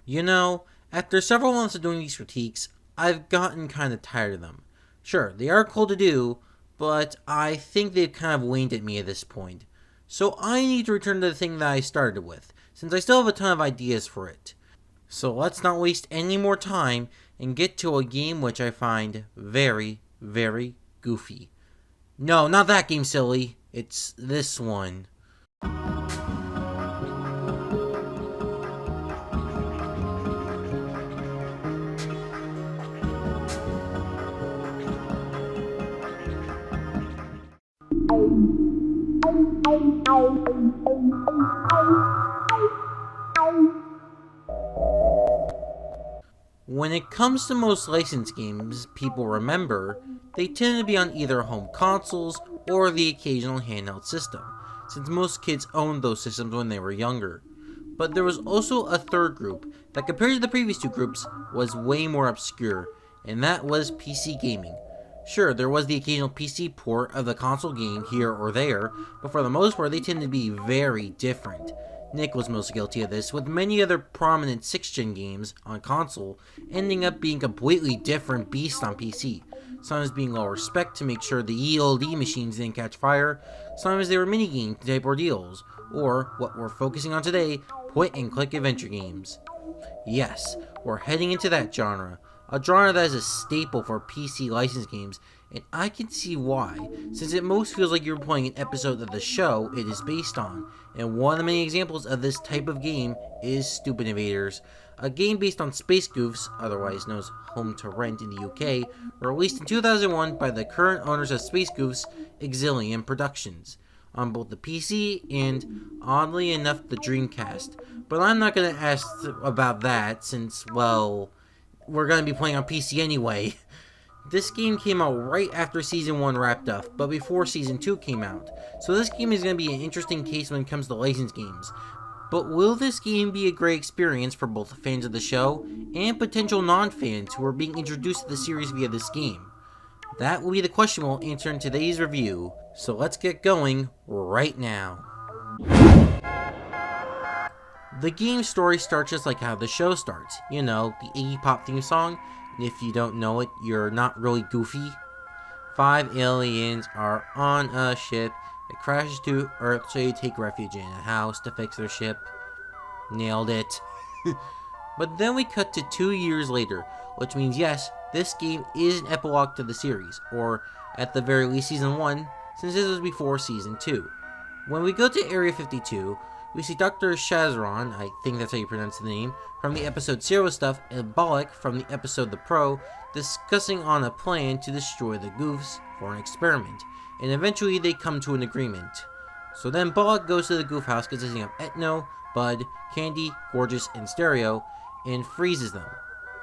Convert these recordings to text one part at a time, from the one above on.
You know, after several months of doing these critiques, I've gotten kind of tired of them. Sure, they are cool to do, but I think they've kind of waned at me at this point. So I need to return to the thing that I started with, since I still have a ton of ideas for it. So let's not waste any more time and get to a game which I find very, very goofy. No, not that game, silly. It's this one. When it comes to most licensed games people remember, they tend to be on either home consoles or the occasional handheld system, since most kids owned those systems when they were younger. But there was also a third group that, compared to the previous two groups, was way more obscure, and that was PC gaming. Sure, there was the occasional PC port of the console game here or there, but for the most part they tend to be very different. Nick was most guilty of this, with many other prominent 6th-gen games on console ending up being completely different beasts on PC. Sometimes being lower spec to make sure the ELD machines didn't catch fire, sometimes they were minigame type ordeals, or, what we're focusing on today, point-and-click adventure games. Yes, we're heading into that genre, a genre that is a staple for PC licensed games, and I can see why, since it most feels like you're playing an episode of the show it is based on, and one of the many examples of this type of game is Stupid Invaders, a game based on Space Goofs, otherwise known as Home to Rent in the UK, released in 2001 by the current owners of Space Goofs, Exilium Productions, on both the PC and, oddly enough, the Dreamcast. But I'm not going to ask about that, since, well, we're going to be playing on PC anyway. This game came out right after Season 1 wrapped up, but before Season 2 came out, so this game is going to be an interesting case when it comes to licensed games. But will this game be a great experience for both fans of the show and potential non-fans who are being introduced to the series via this game? That will be the question we'll answer in today's review, so let's get going right now. The game's story starts just like how the show starts, you know, the Iggy Pop theme song. And if you don't know it, you're not really goofy. 5 aliens are on a ship. It crashes to Earth, so you take refuge in a house to fix their ship. Nailed it. But then we cut to 2 years later, which means yes, this game is an epilogue to the series, or at the very least Season 1, since this was before Season 2. When we go to Area 52, we see Dr. Shazron, I think that's how you pronounce the name, from the episode Zero Stuff, and Bollock from the episode The Pro, discussing on a plan to destroy the Goofs for an experiment, and eventually they come to an agreement. So then Bollock goes to the Goof house consisting of Etno, Bud, Candy, Gorgeous, and Stereo, and freezes them.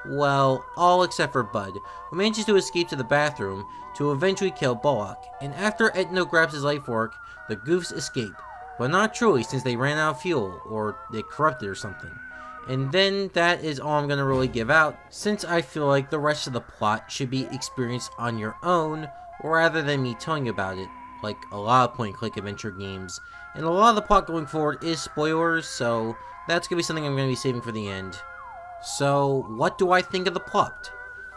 Well, all except for Bud, who manages to escape to the bathroom to eventually kill Bollock, and after Etno grabs his life fork, the Goofs escape. But not truly, since they ran out of fuel, or they corrupted or something. And then that is all I'm going to really give out, since I feel like the rest of the plot should be experienced on your own, rather than me telling you about it, like a lot of point-and-click adventure games. And a lot of the plot going forward is spoilers, so that's going to be something I'm going to be saving for the end. So, what do I think of the plot?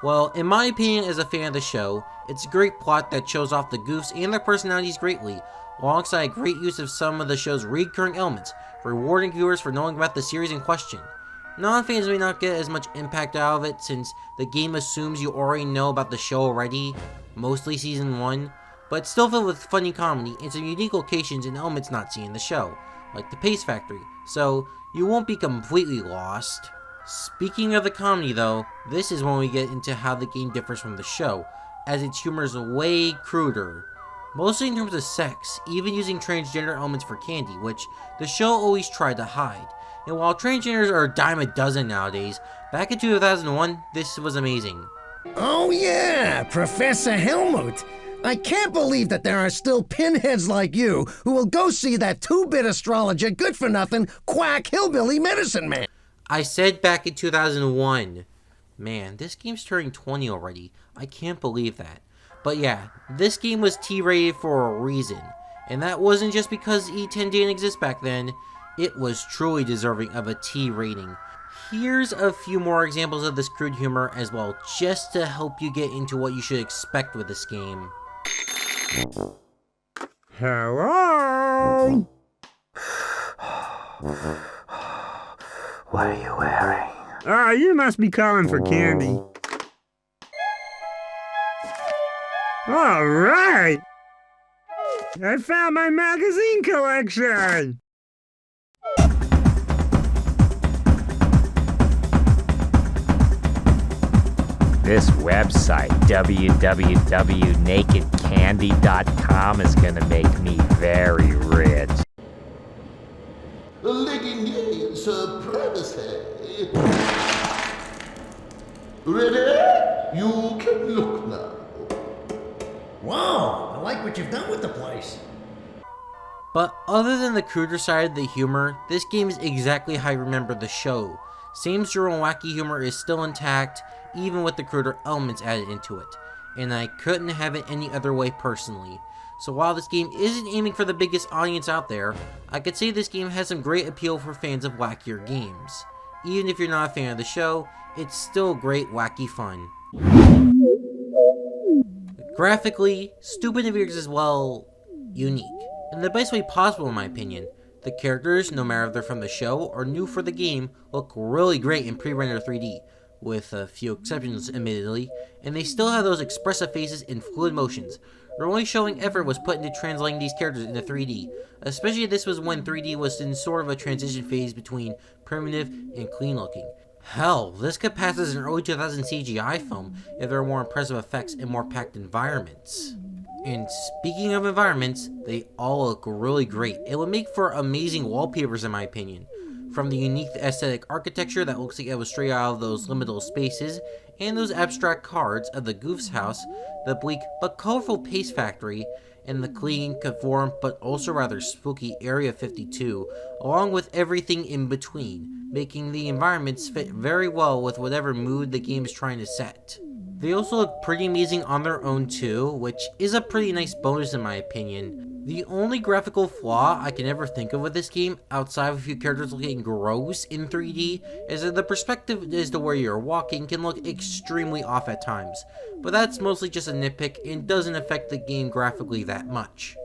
Well, in my opinion as a fan of the show, it's a great plot that shows off the Goofs and their personalities greatly, alongside great use of some of the show's recurring elements, rewarding viewers for knowing about the series in question. Non-fans may not get as much impact out of it since the game assumes you already know about the show already, mostly Season 1, but it's still filled with funny comedy and some unique locations and elements not seen in the show, like the Pace Factory, so you won't be completely lost. Speaking of the comedy though, this is when we get into how the game differs from the show, as its humor is way cruder. Mostly in terms of sex, even using transgender elements for Candy, which the show always tried to hide. And while transgenders are a dime a dozen nowadays, back in 2001, this was amazing. Oh yeah, Professor Helmut. I can't believe that there are still pinheads like you who will go see that two-bit astrologer good-for-nothing quack hillbilly medicine man. I said back in 2001. Man, this game's turning 20 already. I can't believe that. But yeah, this game was T-rated for a reason, and that wasn't just because E10 didn't exist back then, it was truly deserving of a T rating. Here's a few more examples of this crude humor as well, just to help you get into what you should expect with this game. Hello? What are you wearing? You must be calling for candy. All right! I found my magazine collection! This website, www.nakedcandy.com, is gonna make me very rich. Legging supremacy. Ready? You can look now. Wow, I like what you've done with the place. But other than the cruder side of the humor, this game is exactly how I remember the show. Same sort of wacky humor is still intact, even with the cruder elements added into it, and I couldn't have it any other way personally. So while this game isn't aiming for the biggest audience out there, I could say this game has some great appeal for fans of wackier games. Even if you're not a fan of the show, it's still great wacky fun. Graphically, Stupid Invaders is, well, unique, in the best way possible in my opinion. The characters, no matter if they're from the show or new for the game, look really great in pre-rendered 3D, with a few exceptions admittedly, and they still have those expressive faces and fluid motions. The only showing effort was put into translating these characters into 3D, especially this was when 3D was in sort of a transition phase between primitive and clean looking. Hell, this could pass as an early 2000 CGI film if there were more impressive effects and more packed environments. And speaking of environments, they all look really great. It would make for amazing wallpapers in my opinion. From the unique aesthetic architecture that looks like it was straight out of those liminal spaces, and those abstract cards of the Goofs house, the bleak but colorful paste factory, and the clean, conformed but also rather spooky Area 52, along with everything in between, making the environments fit very well with whatever mood the game is trying to set. They also look pretty amazing on their own too, which is a pretty nice bonus in my opinion. The only graphical flaw I can ever think of with this game, outside of a few characters looking gross in 3D, is that the perspective as to where you're walking can look extremely off at times, but that's mostly just a nitpick and doesn't affect the game graphically that much.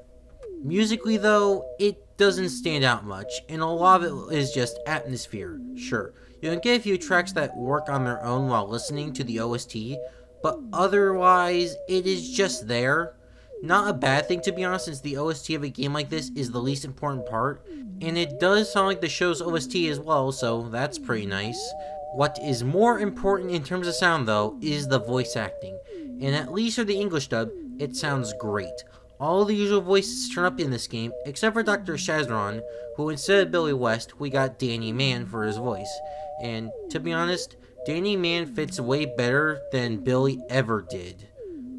Musically though, it doesn't stand out much, and a lot of it is just atmosphere. Sure, you can get a few tracks that work on their own while listening to the OST, but otherwise, it is just there. Not a bad thing to be honest, since the OST of a game like this is the least important part, and it does sound like the show's OST as well, so that's pretty nice. What is more important in terms of sound though, is the voice acting, and at least for the English dub, it sounds great. All the usual voices turn up in this game, except for Dr. Shazron, who instead of Billy West, we got Danny Mann for his voice, and to be honest, Danny Mann fits way better than Billy ever did.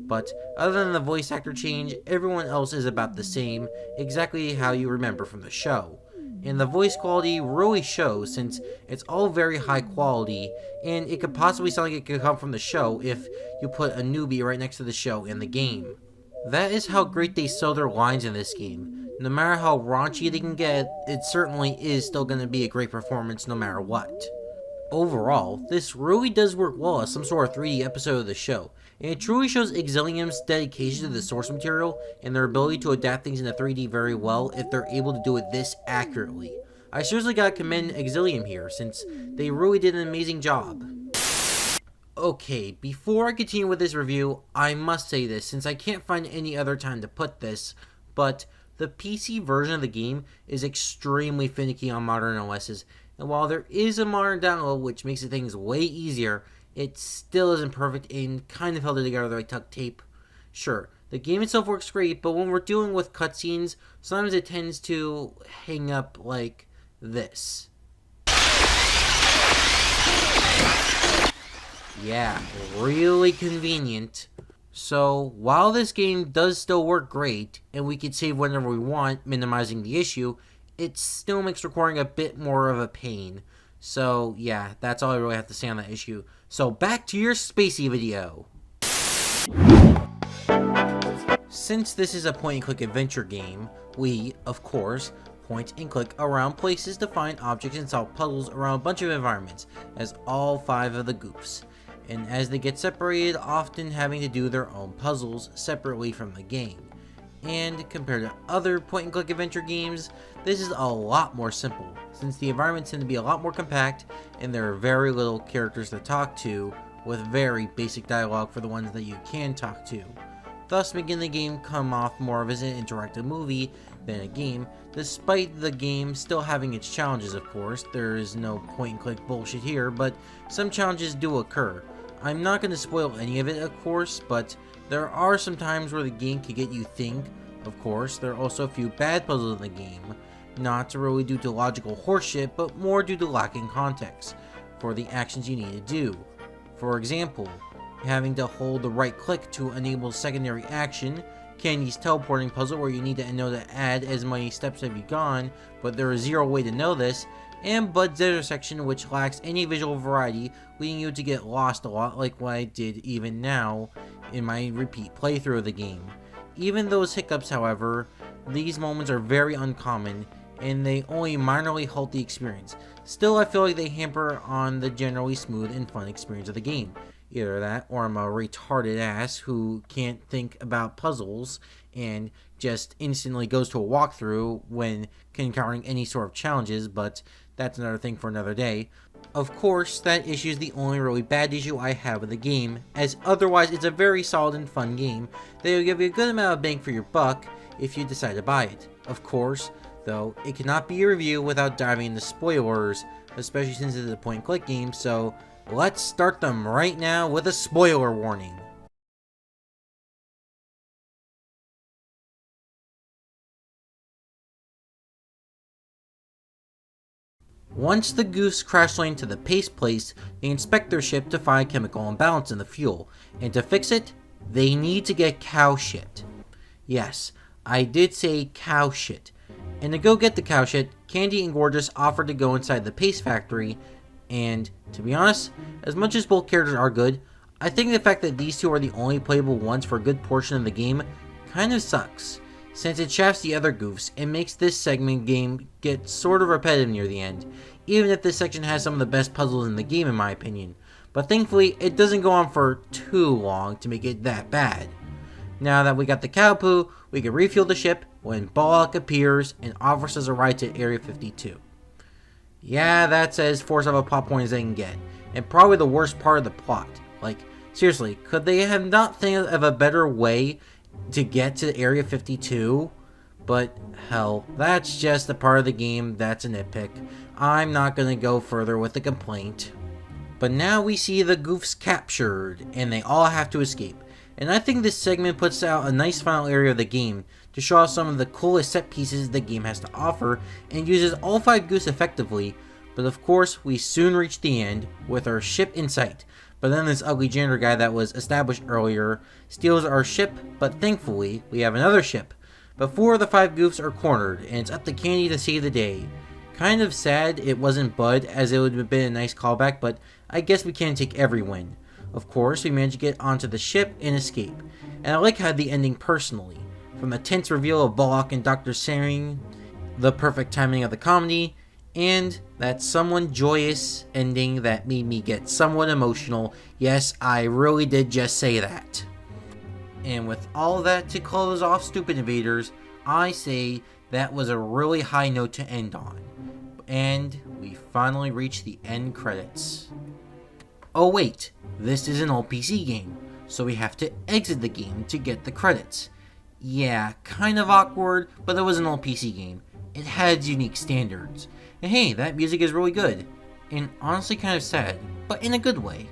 But other than the voice actor change, everyone else is about the same, exactly how you remember from the show. And the voice quality really shows, since it's all very high quality, and it could possibly sound like it could come from the show if you put a newbie right next to the show in the game. That is how great they sell their lines in this game. No matter how raunchy they can get, it certainly is still going to be a great performance no matter what. Overall, this really does work well as some sort of 3D episode of the show, and it truly shows Exilium's dedication to the source material and their ability to adapt things into 3D very well if they're able to do it this accurately. I seriously gotta commend Exilium here, since they really did an amazing job. Okay, before I continue with this review, I must say this, since I can't find any other time to put this, but the PC version of the game is extremely finicky on modern OSs, and while there is a modern download which makes things way easier, it still isn't perfect and kind of held it together like duct tape. Sure, the game itself works great, but when we're dealing with cutscenes, sometimes it tends to hang up like this. Yeah, really convenient. So, while this game does still work great, and we can save whenever we want, minimizing the issue, it still makes recording a bit more of a pain. So, yeah, that's all I really have to say on that issue. So, back to your Spacey video. Since this is a point-and-click adventure game, we, of course, point and click around places to find objects and solve puzzles around a bunch of environments, as all 5 of the goofs. And as they get separated, often having to do their own puzzles separately from the game. And compared to other point and click adventure games, this is a lot more simple, since the environments tend to be a lot more compact and there are very little characters to talk to, with very basic dialogue for the ones that you can talk to, thus making the game come off more of as an interactive movie than a game, despite the game still having its challenges. Of course, there is no point and click bullshit here, but some challenges do occur. I'm not going to spoil any of it, of course, but there are some times where the game can get you think. Of course, there are also a few bad puzzles in the game, not really due to logical horseshit, but more due to lacking context for the actions you need to do. For example, having to hold the right click to enable secondary action, Candy's teleporting puzzle where you need to know to add as many steps have you gone, but there is zero way to know this, and Bud's intersection which lacks any visual variety, leading you to get lost a lot like what I did even now in my repeat playthrough of the game. Even those hiccups, however, these moments are very uncommon, and they only minorly halt the experience. Still, I feel like they hamper on the generally smooth and fun experience of the game. Either that, or I'm a retarded ass who can't think about puzzles and just instantly goes to a walkthrough when encountering any sort of challenges, but that's another thing for another day. Of course, that issue is the only really bad issue I have with the game, as otherwise it's a very solid and fun game that will give you a good amount of bang for your buck if you decide to buy it. Of course, though, it cannot be a review without diving into spoilers, especially since it is a point-and-click game, so let's start them right now with a spoiler warning. Once the Goofs crash land to the Pace Place, they inspect their ship to find a chemical imbalance in the fuel, and to fix it, they need to get cow shit. Yes, I did say cow shit. And to go get the cow shit, Candy and Gorgeous offer to go inside the Pace Factory, and to be honest, as much as both characters are good, I think the fact that these two are the only playable ones for a good portion of the game kind of sucks, since it shafts the other Goofs and makes this segment game get sort of repetitive near the end, even if this section has some of the best puzzles in the game in my opinion. But thankfully, it doesn't go on for too long to make it that bad. Now that we got the cow poo, we can refuel the ship when Balak appears and offers us a ride to Area 52. Yeah, that's as force of a plot point as they can get, and probably the worst part of the plot. Like, seriously, could they have not think of a better way to get to Area 52? But hell, that's just a part of the game that's a nitpick. I'm not gonna go further with the complaint. But now we see the Goofs captured, and they all have to escape. And I think this segment puts out a nice final area of the game to show off some of the coolest set pieces the game has to offer, and uses all 5 Goofs effectively. But of course, we soon reach the end, with our ship in sight. But then this ugly janitor guy that was established earlier steals our ship, but thankfully, we have another ship. But 4 of the 5 Goofs are cornered, and it's up to Candy to save the day. Kind of sad it wasn't Bud, as it would have been a nice callback, but I guess we can't take every win. Of course, we managed to get onto the ship and escape. And I like how the ending personally. From the tense reveal of Balak and Dr. Saring, the perfect timing of the comedy, and that somewhat joyous ending that made me get somewhat emotional. Yes, I really did just say that. And with all that to close off Stupid Invaders, I say that was a really high note to end on. And we finally reached the end credits. Oh wait, this is an old PC game, so we have to exit the game to get the credits. Yeah, kind of awkward, but it was an old PC game. It had unique standards. And hey, that music is really good. And honestly kind of sad, but in a good way.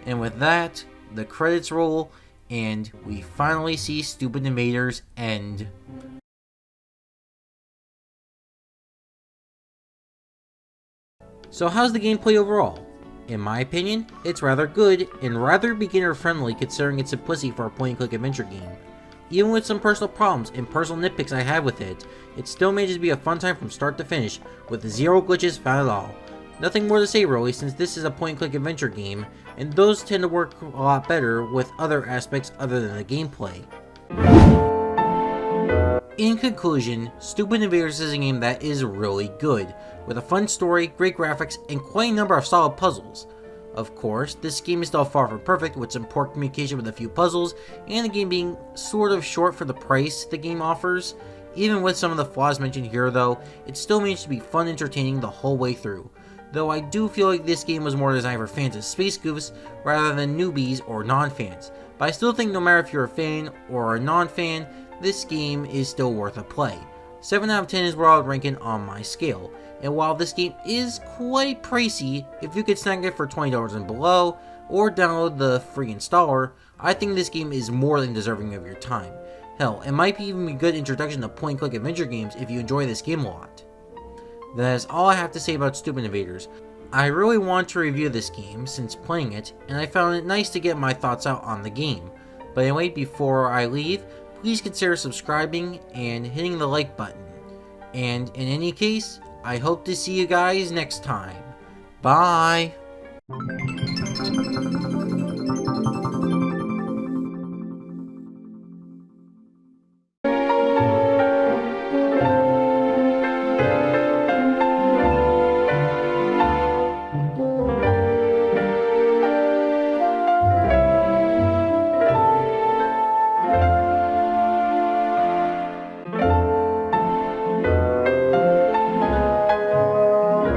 And with that, the credits roll, and we finally see Stupid Invaders end. So how's the gameplay overall? In my opinion, it's rather good and rather beginner friendly considering its simplicity for a point and click adventure game. Even with some personal problems and personal nitpicks I have with it, it still manages to be a fun time from start to finish with 0 glitches found at all. Nothing more to say really, since this is a point and click adventure game, and those tend to work a lot better with other aspects other than the gameplay. In conclusion, Stupid Invaders is a game that is really good, with a fun story, great graphics, and quite a number of solid puzzles. Of course, this game is still far from perfect, with some poor communication with a few puzzles, and the game being sort of short for the price the game offers. Even with some of the flaws mentioned here though, it still managed to be fun and entertaining the whole way through. Though I do feel like this game was more designed for fans of Space Goofs rather than newbies or non-fans. But I still think no matter if you're a fan or a non-fan, this game is still worth a play. 7 out of 10 is where I would rank it on my scale. And while this game is quite pricey, if you could snag it for $20 and below, or download the free installer, I think this game is more than deserving of your time. Hell, it might be even a good introduction to point-and-click adventure games if you enjoy this game a lot. That is all I have to say about Stupid Invaders. I really want to review this game since playing it, and I found it nice to get my thoughts out on the game. But anyway, before I leave, please consider subscribing and hitting the like button. And in any case, I hope to see you guys next time. Bye!